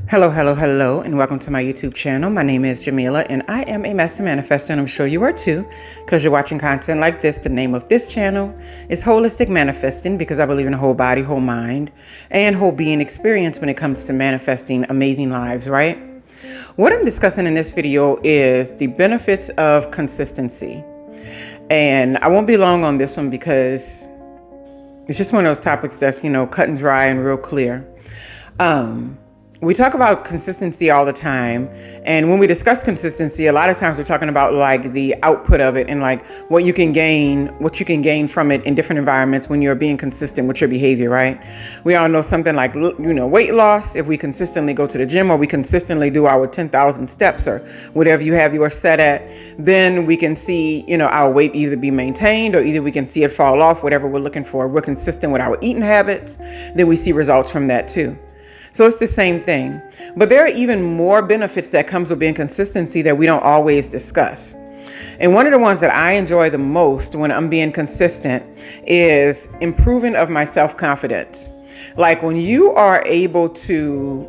Hello, hello, hello, and welcome to my YouTube channel. My name is Jameelah, and I am a master manifestor, and I'm sure you are too, because you're watching content like this. The name of this channel is Holistic Manifesting, because I believe in whole body, whole mind, and whole being experience when it comes to manifesting amazing lives, right? What I'm discussing in this video is the benefits of consistency. And I won't be long on this one because it's just one of those topics that's, cut and dry and real clear. We talk about consistency all the time. And when we discuss consistency, a lot of times we're talking about like the output of it and like what you can gain from it in different environments when you're being consistent with your behavior, right? We all know something like, weight loss. If we consistently go to the gym or we consistently do our 10,000 steps or whatever you have yours set at, then we can see, our weight either be maintained or either we can see it fall off, whatever we're looking for. If we're consistent with our eating habits, then we see results from that too. So it's the same thing. But there are even more benefits that comes with being consistency that we don't always discuss. And one of the ones that I enjoy the most when I'm being consistent is improving of my self-confidence. Like when you are able to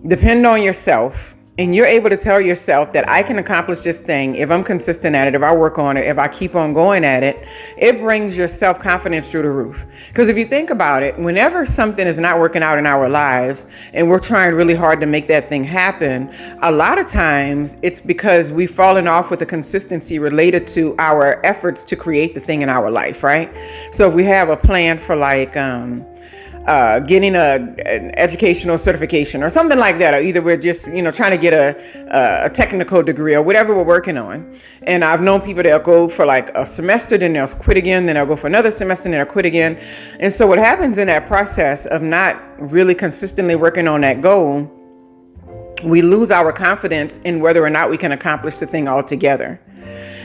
depend on yourself and you're able to tell yourself that I can accomplish this thing if I'm consistent at it, if I work on it, if I keep on going at it, it brings your self-confidence through the roof. Because if you think about it, whenever something is not working out in our lives and we're trying really hard to make that thing happen, a lot of times it's because we've fallen off with the consistency related to our efforts to create the thing in our life, right? So if we have a plan for like, getting an educational certification or something like that, or either we're just, trying to get a technical degree or whatever we're working on. And I've known people that'll go for like a semester, then they'll quit again, then they'll go for another semester, and then they'll quit again. And so what happens in that process of not really consistently working on that goal, we lose our confidence in whether or not we can accomplish the thing altogether.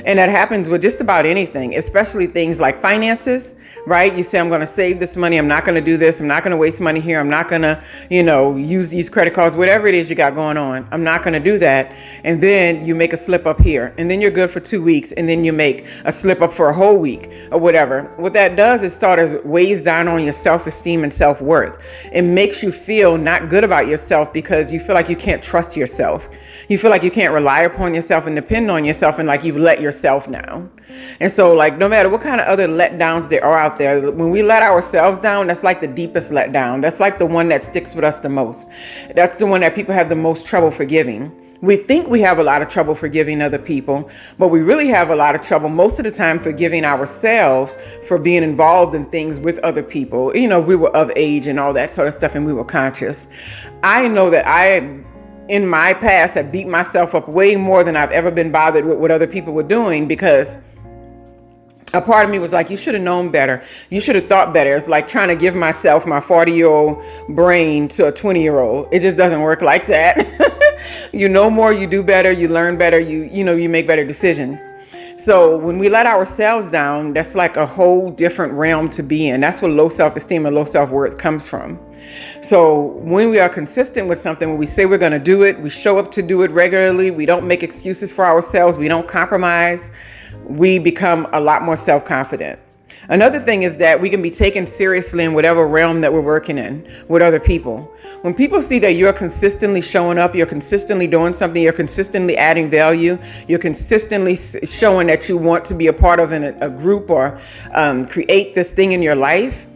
And that happens with just about anything, especially things like finances, right? You say, I'm going to save this money. I'm not going to do this. I'm not going to waste money here. I'm not going to, use these credit cards, whatever it is you got going on. I'm not going to do that. And then you make a slip up here and then you're good for 2 weeks. And then you make a slip up for a whole week or whatever. What that does is weighs down on your self-esteem and self-worth. It makes you feel not good about yourself because you feel like you can't trust yourself. You feel like you can't rely upon yourself and depend on yourself, and like you've let yourself down. And so like no matter what kind of other letdowns there are out there, when we let ourselves down, that's like the deepest letdown. That's like the one that sticks with us the most. That's the one that people have the most trouble forgiving. We think we have a lot of trouble forgiving other people, but we really have a lot of trouble most of the time forgiving ourselves for being involved in things with other people. We were of age and all that sort of stuff, and we were conscious. I know that in my past, have beat myself up way more than I've ever been bothered with what other people were doing, because a part of me was like, you should have known better. You should have thought better. It's like trying to give myself my 40-year-old brain to a 20-year-old. It just doesn't work like that. You know more, you do better, you learn better, you make better decisions. So when we let ourselves down, that's like a whole different realm to be in. That's where low self-esteem and low self-worth comes from. So when we are consistent with something, when we say we're going to do it, we show up to do it regularly, we don't make excuses for ourselves, we don't compromise, we become a lot more self-confident. Another thing is that we can be taken seriously in whatever realm that we're working in with other people. When people see that you're consistently showing up, you're consistently doing something, you're consistently adding value, you're consistently showing that you want to be a part of a group or create this thing in your life,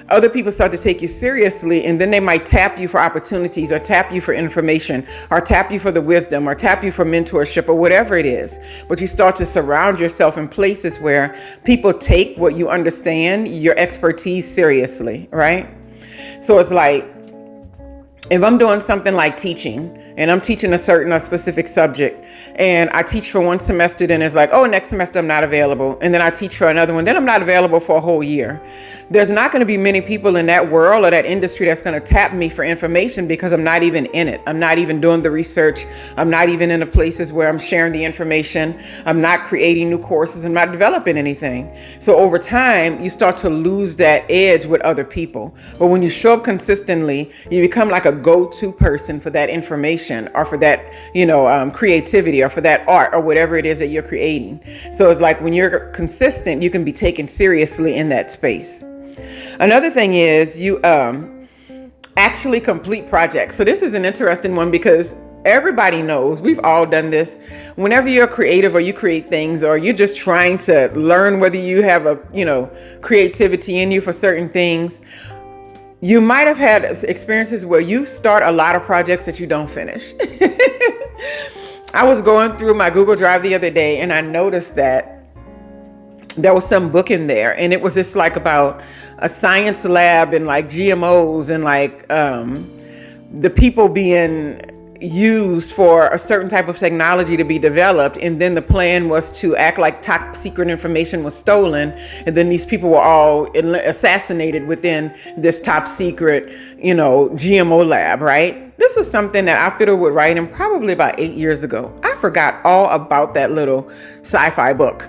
other people start to take you seriously, and then they might tap you for opportunities or tap you for information or tap you for the wisdom or tap you for mentorship or whatever it is. But you start to surround yourself in places where people take what you understand, your expertise, seriously, right? So it's like, if I'm doing something like teaching and I'm teaching a specific subject and I teach for one semester, then it's like, oh, next semester I'm not available. And then I teach for another one, then I'm not available for a whole year. There's not going to be many people in that world or that industry that's going to tap me for information because I'm not even in it. I'm not even doing the research. I'm not even in the places where I'm sharing the information. I'm not creating new courses. I'm not developing anything. So over time, you start to lose that edge with other people. But when you show up consistently, you become like a go-to person for that information or for that, creativity or for that art or whatever it is that you're creating. So it's like when you're consistent, you can be taken seriously in that space. Another thing is actually complete projects. So this is an interesting one because everybody knows, we've all done this. Whenever you're creative or you create things or you're just trying to learn whether you have a, creativity in you for certain things, you might have had experiences where you start a lot of projects that you don't finish. I was going through my Google Drive the other day and I noticed that there was some book in there and it was just like about a science lab and like GMOs and like the people being used for a certain type of technology to be developed, and then the plan was to act like top secret information was stolen, and then these people were all assassinated within this top secret GMO lab, right? This was something that I fiddled with writing probably about 8 years ago. I forgot all about that little sci-fi book.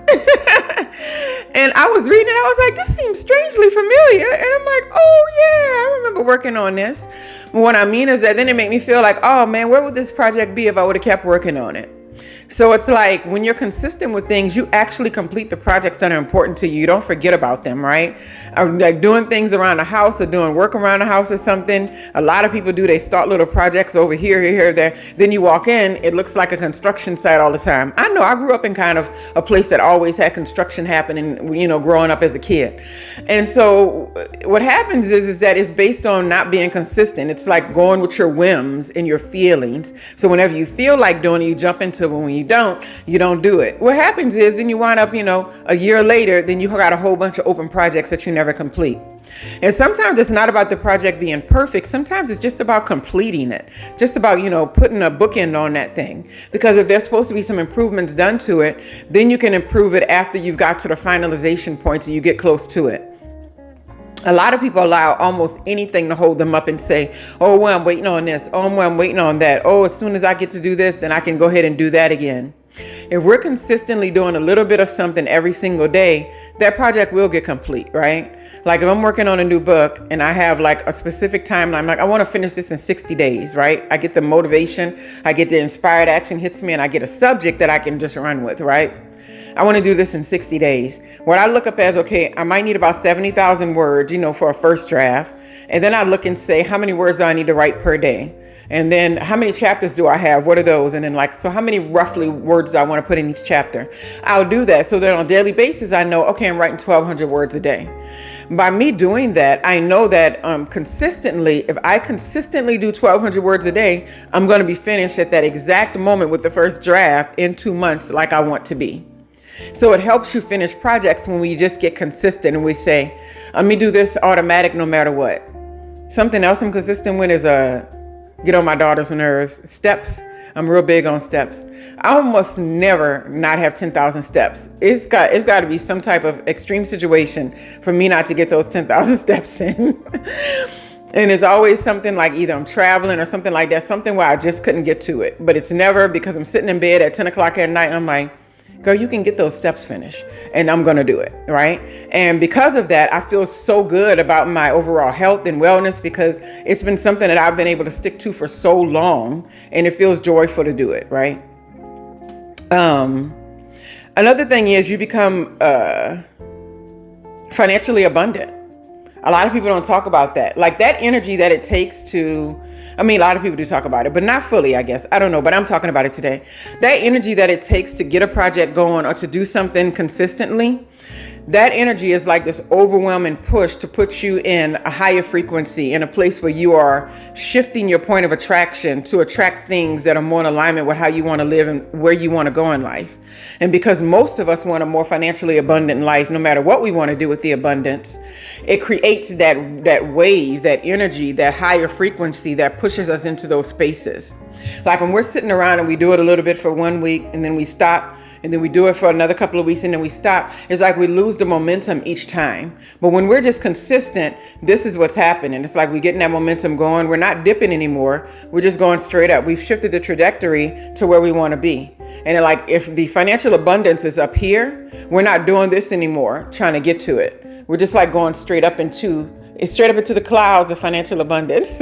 And I was reading it, I was like, this seems strangely familiar. And I'm like, oh yeah, I remember working on this. But what I mean is that then it made me feel like, oh man, where would this project be if I would have kept working on it? So it's like when you're consistent with things, you actually complete the projects that are important to you. You don't forget about them, right? Like doing things around the house or doing work around the house or something. A lot of people do. They start little projects over here, there. Then you walk in, it looks like a construction site all the time. I know I grew up in kind of a place that always had construction happening, growing up as a kid. And so what happens is that it's based on not being consistent. It's like going with your whims and your feelings. So whenever you feel like doing it, you jump into it. When you don't do it. What happens is then you wind up, a year later, then you got a whole bunch of open projects that you never complete. And sometimes it's not about the project being perfect. Sometimes it's just about completing it. Just about, putting a bookend on that thing. Because if there's supposed to be some improvements done to it, then you can improve it after you've got to the finalization point and you get close to it. A lot of people allow almost anything to hold them up and say, oh, well, I'm waiting on this. Oh, well, I'm waiting on that. Oh, as soon as I get to do this, then I can go ahead and do that again. If we're consistently doing a little bit of something every single day, that project will get complete, right? Like if I'm working on a new book and I have like a specific timeline, like I want to finish this in 60 days, right? I get the motivation, I get the inspired action hits me, and I get a subject that I can just run with, right? I want to do this in 60 days. What I look up as, okay, I might need about 70,000 words, for a first draft. And then I look and say, how many words do I need to write per day? And then how many chapters do I have? What are those? And then so how many roughly words do I want to put in each chapter? I'll do that so that on a daily basis, I know, okay, I'm writing 1,200 words a day. By me doing that, I know that consistently, if I consistently do 1,200 words a day, I'm going to be finished at that exact moment with the first draft in 2 months like I want to be. So it helps you finish projects when we just get consistent and we say, let me do this automatic no matter what. Something else I'm consistent with is get on my daughter's nerves. Steps. I'm real big on steps. I almost never not have 10,000 steps. It's got to be some type of extreme situation for me not to get those 10,000 steps in. And it's always something like either I'm traveling or something like that, something where I just couldn't get to it. But it's never because I'm sitting in bed at 10 o'clock at night and I'm like, girl, you can get those steps finished and I'm going to do it. Right. And because of that, I feel so good about my overall health and wellness because it's been something that I've been able to stick to for so long and it feels joyful to do it. Right. Another thing is you become financially abundant. A lot of people don't talk about that. Like that energy that it takes to, a lot of people do talk about it, but not fully, I guess. I don't know, but I'm talking about it today. That energy that it takes to get a project going or to do something consistently, that energy is like this overwhelming push to put you in a higher frequency, in a place where you are shifting your point of attraction to attract things that are more in alignment with how you want to live and where you want to go in life. And because most of us want a more financially abundant life, no matter what we want to do with the abundance, it creates that wave, that energy, that higher frequency that pushes us into those spaces. Like when we're sitting around and we do it a little bit for 1 week and then we stop, and then we do it for another couple of weeks and then we stop. It's like we lose the momentum each time. But when we're just consistent, this is what's happening. It's like we're getting that momentum going. We're not dipping anymore. We're just going straight up. We've shifted the trajectory to where we want to be. And like if the financial abundance is up here, we're not doing this anymore, trying to get to it. We're just like going straight up into the clouds of financial abundance.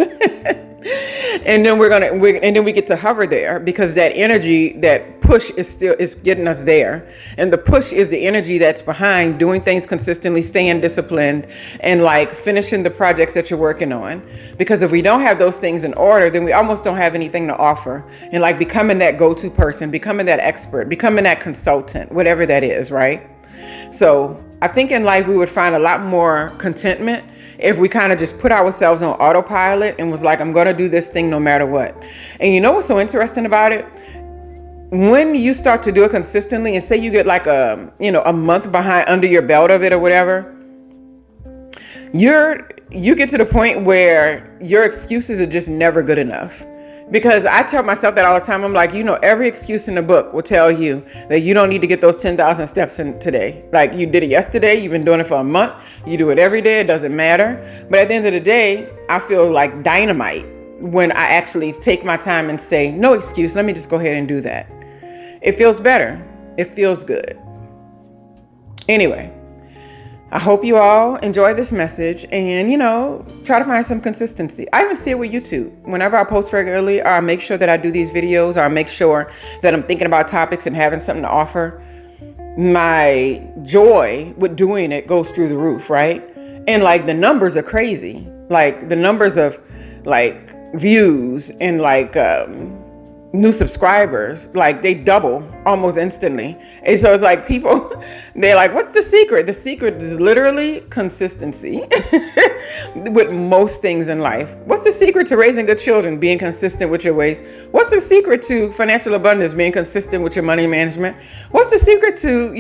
And then and then we get to hover there because that energy, that push is getting us there. And the push is the energy that's behind doing things consistently, staying disciplined, and like finishing the projects that you're working on. Because if we don't have those things in order, then we almost don't have anything to offer. And like becoming that go-to person, becoming that expert, becoming that consultant, whatever that is, right? So I think in life we would find a lot more contentment if we kind of just put ourselves on autopilot and was like, I'm going to do this thing no matter what. And you know what's so interesting about it? When you start to do it consistently and say you get like a month behind under your belt of it or whatever, you get to the point where your excuses are just never good enough. Because I tell myself that all the time. I'm like, every excuse in the book will tell you that you don't need to get those 10,000 steps in today. Like you did it yesterday. You've been doing it for a month. You do it every day. It doesn't matter. But at the end of the day, I feel like dynamite when I actually take my time and say, no excuse. Let me just go ahead and do that. It feels better. It feels good. Anyway, I hope you all enjoy this message and, try to find some consistency. I even see it with YouTube. Whenever I post regularly, or I make sure that I do these videos, or I make sure that I'm thinking about topics and having something to offer, my joy with doing it goes through the roof, right? And like the numbers are crazy. Like the numbers of like views and like new subscribers, like they double almost instantly. And so it's like people, they're like, what's the secret? The secret is literally consistency with most things in life. What's the secret to raising good children? Being consistent with your ways. What's the secret to financial abundance? Being consistent with your money management. What's the secret to,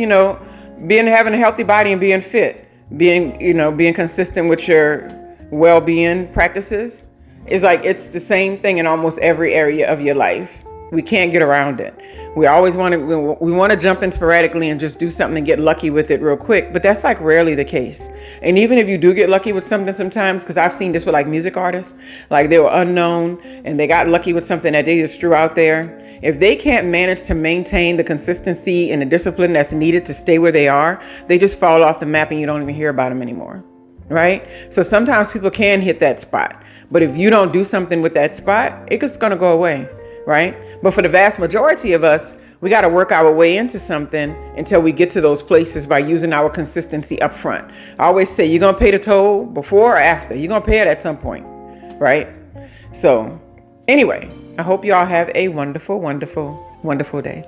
having a healthy body and being fit? Being consistent with your well-being practices. It's like, it's the same thing in almost every area of your life. We can't get around it. We always want to jump in sporadically and just do something and get lucky with it real quick. But that's like rarely the case. And even if you do get lucky with something sometimes, because I've seen this with like music artists, like they were unknown and they got lucky with something that they just threw out there. If they can't manage to maintain the consistency and the discipline that's needed to stay where they are, they just fall off the map and you don't even hear about them anymore. Right? So sometimes people can hit that spot. But if you don't do something with that spot, it's going to go away. Right? But for the vast majority of us, we got to work our way into something until we get to those places by using our consistency up front. I always say you're going to pay the toll before or after. You're going to pay it at some point. Right? So anyway, I hope you all have a wonderful, wonderful, wonderful day.